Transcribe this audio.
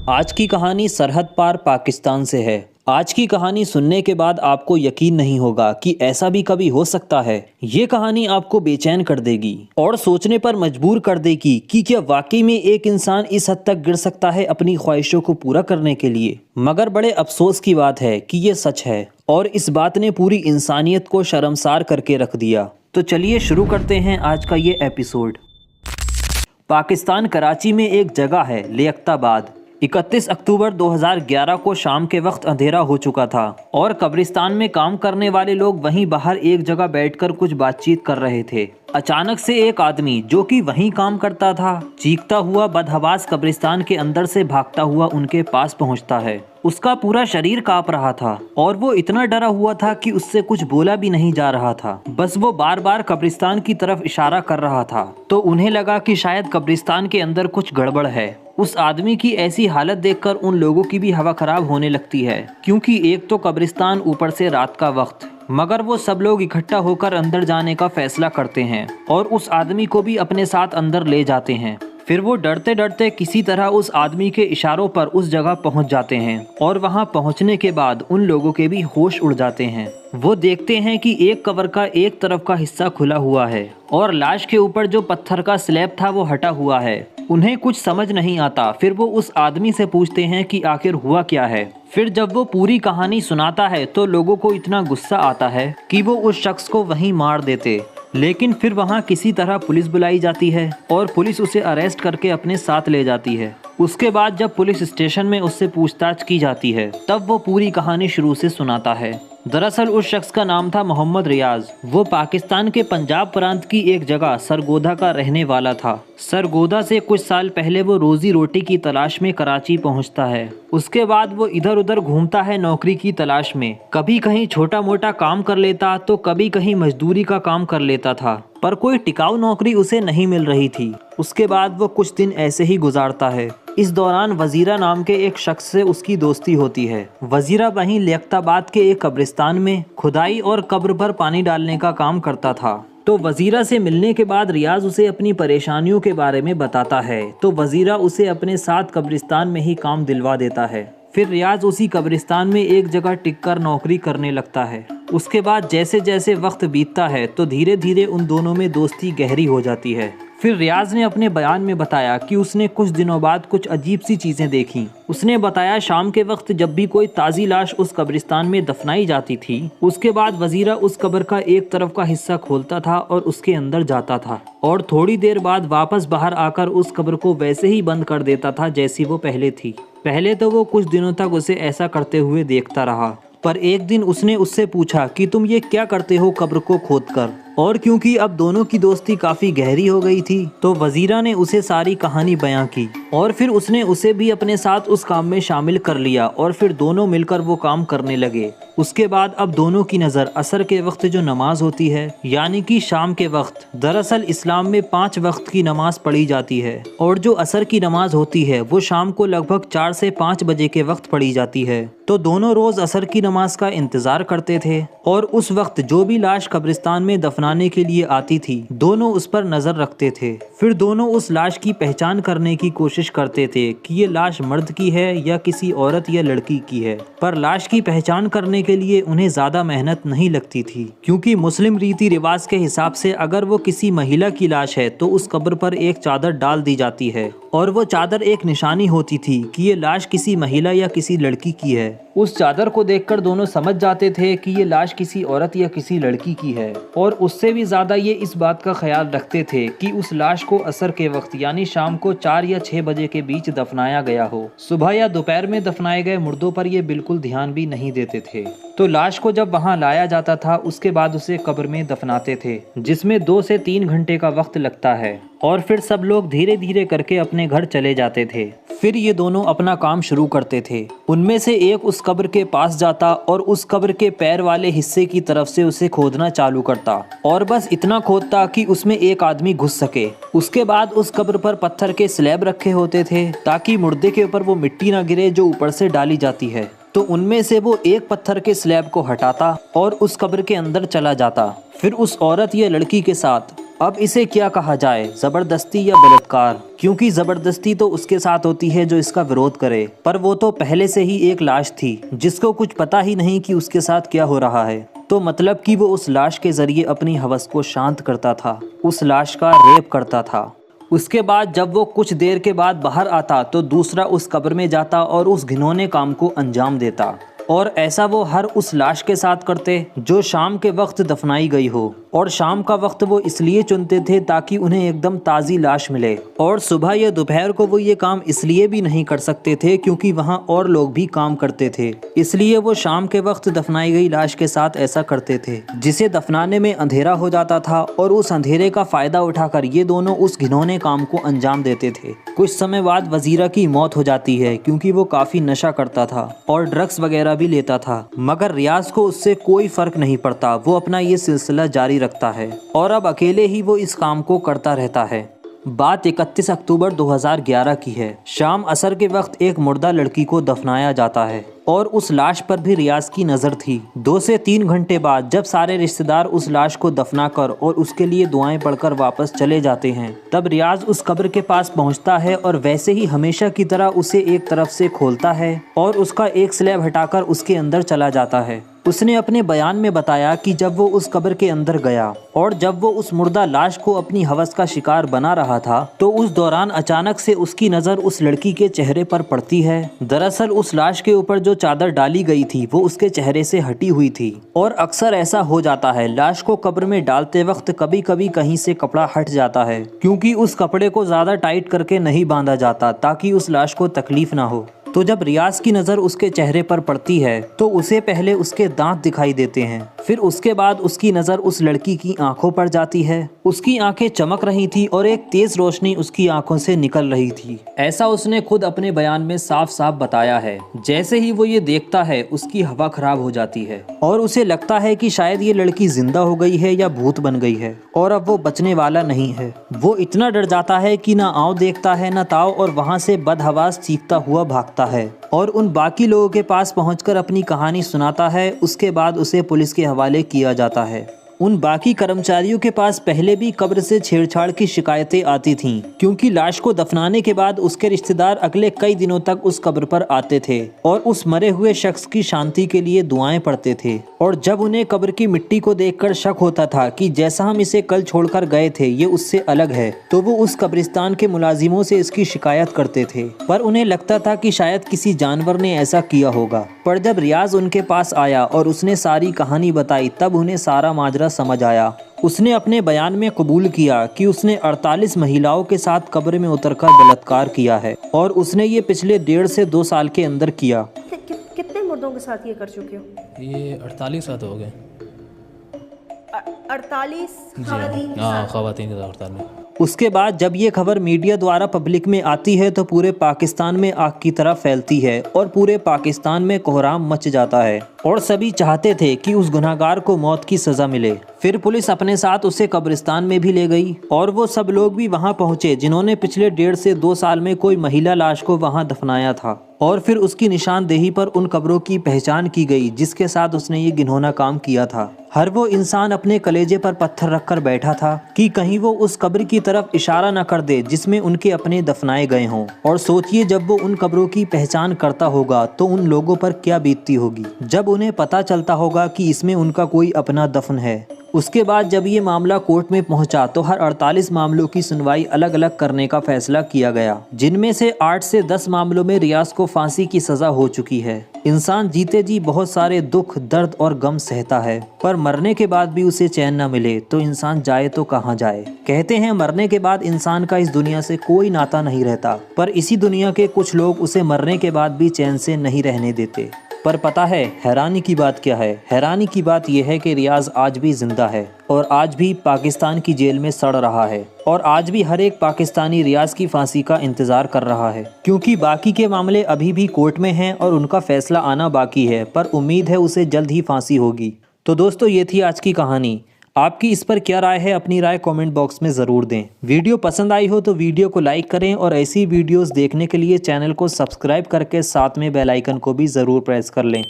आज की कहानी सरहद पार पाकिस्तान से है। आज की कहानी सुनने के बाद आपको यकीन नहीं होगा कि ऐसा भी कभी हो सकता है। ये कहानी आपको बेचैन कर देगी और सोचने पर मजबूर कर देगी कि क्या वाकई में एक इंसान इस हद तक गिर सकता है अपनी ख्वाहिशों को पूरा करने के लिए। मगर बड़े अफसोस की बात है कि ये सच है और इस बात ने पूरी इंसानियत को शर्मसार करके रख दिया। तो चलिए शुरू करते हैं आज का ये एपिसोड। पाकिस्तान कराची में एक जगह है लियाकताबाद। 31 अक्टूबर 2011 को शाम के वक्त अंधेरा हो चुका था और कब्रिस्तान में काम करने वाले लोग वहीं बाहर एक जगह बैठकर कुछ बातचीत कर रहे थे। अचानक से एक आदमी जो कि वहीं काम करता था, चीखता हुआ बदहवास कब्रिस्तान के अंदर से भागता हुआ उनके पास पहुंचता है। उसका पूरा शरीर कांप रहा था और वो इतना डरा हुआ था कि उससे कुछ बोला भी नहीं जा रहा था। बस वो बार बार कब्रिस्तान की तरफ इशारा कर रहा था। तो उन्हें लगा कि शायद कब्रिस्तान के अंदर कुछ गड़बड़ है। उस आदमी की ऐसी हालत देखकर उन लोगों की भी हवा खराब होने लगती है, क्योंकि एक तो कब्रिस्तान, ऊपर से रात का वक्त। मगर वो सब लोग इकट्ठा होकर अंदर जाने का फैसला करते हैं और उस आदमी को भी अपने साथ अंदर ले जाते हैं। फिर वो डरते डरते किसी तरह उस आदमी के इशारों पर उस जगह पहुंच जाते हैं और वहां पहुंचने के बाद उन लोगों के भी होश उड़ जाते हैं। वो देखते हैं कि एक कब्र का एक तरफ का हिस्सा खुला हुआ है और लाश के ऊपर जो पत्थर का स्लैब था वो हटा हुआ है। उन्हें कुछ समझ नहीं आता। फिर वो उस आदमी से पूछते हैं कि आखिर हुआ क्या है। फिर जब वो पूरी कहानी सुनाता है तो लोगों को इतना गुस्सा आता है कि वो उस शख्स को वहीं मार देते। लेकिन फिर वहाँ किसी तरह पुलिस बुलाई जाती है और पुलिस उसे अरेस्ट करके अपने साथ ले जाती है। उसके बाद जब पुलिस स्टेशन में उससे पूछताछ की जाती है तब वो पूरी कहानी शुरू से सुनाता है। दरअसल उस शख्स का नाम था मोहम्मद रियाज। वो पाकिस्तान के पंजाब प्रांत की एक जगह सरगोधा का रहने वाला था। सरगोधा से कुछ साल पहले वो रोजी रोटी की तलाश में कराची पहुंचता है। उसके बाद वो इधर उधर घूमता है नौकरी की तलाश में। कभी कहीं छोटा मोटा काम कर लेता तो कभी कहीं मजदूरी का काम कर लेता था, पर कोई टिकाऊ नौकरी उसे नहीं मिल रही थी। उसके बाद वो कुछ दिन ऐसे ही गुजारता है। इस दौरान वजीरा नाम के एक शख्स से उसकी दोस्ती होती है। वजीरा वहीं लियाकताबाद के एक कब्रिस्तान में खुदाई और कब्र पर पानी डालने का काम करता था। तो वजीरा से मिलने के बाद रियाज उसे अपनी परेशानियों के बारे में बताता है। तो वजीरा उसे अपने साथ कब्रिस्तान में ही काम दिलवा देता है। फिर रियाज उसी कब्रिस्तान में एक जगह टिककर नौकरी करने लगता है। उसके बाद जैसे जैसे वक्त बीतता है तो धीरे धीरे उन दोनों में दोस्ती गहरी हो जाती है। फिर रियाज ने अपने बयान में बताया कि उसने कुछ दिनों बाद कुछ अजीब सी चीज़ें देखी। उसने बताया शाम के वक्त जब भी कोई ताज़ी लाश उस कब्रिस्तान में दफनाई जाती थी, उसके बाद वजीरा उस कब्र का एक तरफ का हिस्सा खोलता था और उसके अंदर जाता था और थोड़ी देर बाद वापस बाहर आकर उस कब्र को वैसे ही बंद कर देता था जैसी वो पहले थी। पहले तो वो कुछ दिनों तक उसे ऐसा करते हुए देखता रहा, पर एक दिन उसने उससे पूछा कि तुम ये क्या करते हो कब्र को खोदकर। और क्योंकि अब दोनों की दोस्ती काफ़ी गहरी हो गई थी तो वजीरा ने उसे सारी कहानी बयां की और फिर उसने उसे भी अपने साथ उस काम में शामिल कर लिया और फिर दोनों मिलकर वो काम करने लगे। उसके बाद अब दोनों की नज़र असर के वक्त जो नमाज होती है, यानी कि शाम के वक्त, दरअसल इस्लाम में 5 वक्त की नमाज पढ़ी जाती है और जो असर की नमाज होती है वो शाम को लगभग 4 से 5 बजे के वक्त पढ़ी जाती है। तो दोनों रोज़ असर की नमाज का इंतज़ार करते थे और उस वक्त जो भी लाश कब्रिस्तान में दफनाने के लिए आती थी दोनों उस पर नज़र रखते थे। फिर दोनों उस लाश की पहचान करने की कोशिश करते थे कि ये लाश मर्द की है या किसी औरत या लड़की की है। पर लाश की पहचान करने के लिए उन्हें ज़्यादा मेहनत नहीं लगती थी, क्योंकि मुस्लिम रीति रिवाज के हिसाब से अगर वो किसी महिला की लाश है तो उस कब्र पर एक चादर डाल दी जाती है और वो चादर एक निशानी होती थी कि ये लाश किसी महिला या किसी लड़की की है। उस चादर को देखकर दोनों समझ जाते थे कि ये लाश किसी औरत या किसी लड़की की है और उससे भी ज़्यादा ये इस बात का ख्याल रखते थे कि उस लाश को असर के वक्त यानी शाम को 4 या 6 बजे के बीच दफनाया गया हो। सुबह या दोपहर में दफनाए गए मुर्दों पर ये बिल्कुल ध्यान भी नहीं देते थे। तो लाश को जब वहाँ लाया जाता था उसके बाद उसे कब्र में दफनाते थे, जिसमें 2 से 3 घंटे का वक्त लगता है और फिर सब लोग धीरे धीरे करके अपने घर चले जाते थे। फिर ये दोनों अपना काम शुरू करते थे। उनमें से एक उस कब्र के पास जाता और उस कब्र के पैर वाले हिस्से की तरफ से उसे खोदना चालू करता और बस इतना खोदता कि उसमें एक आदमी घुस सके। उसके बाद उस कब्र पर पत्थर के स्लैब रखे होते थे ताकि मुर्दे के ऊपर वो मिट्टी ना गिरे जो ऊपर से डाली जाती है। तो उनमें से वो एक पत्थर के स्लैब को हटाता और उस कब्र के अंदर चला जाता। फिर उस औरत या लड़की के साथ अब इसे क्या कहा जाए, जबरदस्ती या बलात्कार? क्योंकि जबरदस्ती तो उसके साथ होती है जो इसका विरोध करे, पर वो तो पहले से ही एक लाश थी जिसको कुछ पता ही नहीं कि उसके साथ क्या हो रहा है। तो मतलब कि वो उस लाश के जरिए अपनी हवस को शांत करता था, उस लाश का रेप करता था। उसके बाद जब वो कुछ देर के बाद बाहर आता तो दूसरा उस कब्र में जाता और उस घिनौने काम को अंजाम देता। और ऐसा वो हर उस लाश के साथ करते जो शाम के वक्त दफनाई गई हो। और शाम का वक्त वो इसलिए चुनते थे ताकि उन्हें एकदम ताज़ी लाश मिले। और सुबह या दोपहर को वो ये काम इसलिए भी नहीं कर सकते थे क्योंकि वहाँ और लोग भी काम करते थे, इसलिए वो शाम के वक्त दफनाई गई लाश के साथ ऐसा करते थे, जिसे दफनाने में अंधेरा हो जाता था। और उस अंधेरे का फ़ायदा उठाकर ये दोनों उस घिनौने काम को अंजाम देते थे। कुछ समय बाद वजीरा की मौत हो जाती है क्योंकि वो काफ़ी नशा करता था और ड्रग्स वगैरह भी लेता था, मगर रियाज को उससे कोई फर्क नहीं पड़ता। वो अपना ये सिलसिला जारी रखता है और अब अकेले ही वो इस काम को करता रहता है। बात 31 अक्टूबर 2011 की है। शाम असर के वक्त एक मुर्दा लड़की को दफनाया जाता है और उस लाश पर भी रियाज की नज़र थी। 2 से 3 घंटे बाद जब सारे रिश्तेदार उस लाश को दफना कर और उसके लिए दुआएं पढ़कर वापस चले जाते हैं, तब रियाज उस कब्र के पास पहुंचता है और वैसे ही हमेशा की तरह उसे एक तरफ से खोलता है और उसका एक स्लैब हटाकर उसके अंदर चला जाता है। उसने अपने बयान में बताया कि जब वो उस कब्र के अंदर गया और जब वो उस मुर्दा लाश को अपनी हवस का शिकार बना रहा था तो उस दौरान अचानक से उसकी नज़र उस लड़की के चेहरे पर पड़ती है। दरअसल उस लाश के ऊपर जो चादर डाली गई थी वो उसके चेहरे से हटी हुई थी। और अक्सर ऐसा हो जाता है, लाश को कब्र में डालते वक्त कभी कभी कहीं से कपड़ा हट जाता है क्योंकि उस कपड़े को ज़्यादा टाइट करके नहीं बांधा जाता ताकि उस लाश को तकलीफ ना हो। तो जब रियाज की नज़र उसके चेहरे पर पड़ती है तो उसे पहले उसके दांत दिखाई देते हैं, फिर उसके बाद उसकी नज़र उस लड़की की आंखों पर जाती है। उसकी आंखें चमक रही थी और एक तेज रोशनी उसकी आंखों से निकल रही थी। ऐसा उसने खुद अपने बयान में साफ साफ बताया है। जैसे ही वो ये देखता है उसकी हवा खराब हो जाती है और उसे लगता है कि शायद ये लड़की जिंदा हो गई है या भूत बन गई है और अब वो बचने वाला नहीं है। वो इतना डर जाता है कि ना आँव देखता है ना ताव और वहाँ से बदहवास चीखता हुआ भागता है और उन बाकी लोगों के पास पहुंचकर अपनी कहानी सुनाता है। उसके बाद उसे पुलिस के हवाले किया जाता है। उन बाकी कर्मचारियों के पास पहले भी कब्र से छेड़छाड़ की शिकायतें आती थीं क्योंकि लाश को दफनाने के बाद उसके रिश्तेदार अगले कई दिनों तक उस कब्र पर आते थे और उस मरे हुए शख्स की शांति के लिए दुआएं पढ़ते थे। और जब उन्हें कब्र की मिट्टी को देखकर शक होता था कि जैसा हम इसे कल छोड़कर गए थे ये उससे अलग है, तो वो उस कब्रिस्तान के मुलाजिमों से इसकी शिकायत करते थे। पर उन्हें लगता था कि शायद किसी जानवर ने ऐसा किया होगा। पर जब रियाज उनके पास आया और उसने सारी कहानी बताई तब उन्हें सारा माजरा समझ आया। उसने अपने बयान में कबूल किया कि उसने 48 महिलाओं के साथ कब्र में उतरकर बलात्कार किया है और उसने ये पिछले 1.5 से 2 साल के अंदर किया। कितने मुर्दों के साथ ये कर चुके हो? ये 48 साथ हो गए। 48 ख़वातीन के साथ 48। उसके बाद जब ये खबर मीडिया द्वारा पब्लिक में आती है तो पूरे पाकिस्तान में आग की तरह फैलती है और पूरे पाकिस्तान में कोहराम मच जाता है और सभी चाहते थे कि उस गुनहगार को मौत की सज़ा मिले। फिर पुलिस अपने साथ उसे कब्रिस्तान में भी ले गई और वो सब लोग भी वहाँ पहुँचे जिन्होंने पिछले 1.5 से 2 साल में कोई महिला लाश को वहाँ दफनाया था। और फिर उसकी निशानदेही पर उन कब्रों की पहचान की गई जिसके साथ उसने ये घिनौना काम किया था। हर वो इंसान अपने कलेजे पर पत्थर रखकर बैठा था कि कहीं वो उस कब्र की तरफ इशारा न कर दे जिसमें उनके अपने दफनाए गए हों। और सोचिए जब वो उन कब्रों की पहचान करता होगा तो उन लोगों पर क्या बीतती होगी जब उन्हें पता चलता होगा कि इसमें उनका कोई अपना दफन है। उसके बाद जब ये मामला कोर्ट में पहुंचा तो हर 48 मामलों की सुनवाई अलग अलग करने का फैसला किया गया, जिनमें से 8 से 10 मामलों में रियाज को फांसी की सज़ा हो चुकी है। इंसान जीते जी बहुत सारे दुख, दर्द और गम सहता है, पर मरने के बाद भी उसे चैन न मिले तो इंसान जाए तो कहाँ जाए। कहते हैं मरने के बाद इंसान का इस दुनिया से कोई नाता नहीं रहता, पर इसी दुनिया के कुछ लोग उसे मरने के बाद भी चैन से नहीं रहने देते। पर पता है हैरानी की बात क्या है? हैरानी की बात यह है कि रियाज आज भी जिंदा है और आज भी पाकिस्तान की जेल में सड़ रहा है और आज भी हर एक पाकिस्तानी रियाज की फांसी का इंतज़ार कर रहा है, क्योंकि बाकी के मामले अभी भी कोर्ट में हैं और उनका फैसला आना बाकी है, पर उम्मीद है उसे जल्द ही फांसी होगी। तो दोस्तों ये थी आज की कहानी। आपकी इस पर क्या राय है? अपनी राय कमेंट बॉक्स में ज़रूर दें। वीडियो पसंद आई हो तो वीडियो को लाइक करें और ऐसी वीडियोस देखने के लिए चैनल को सब्सक्राइब करके साथ में बेल आइकन को भी ज़रूर प्रेस कर लें।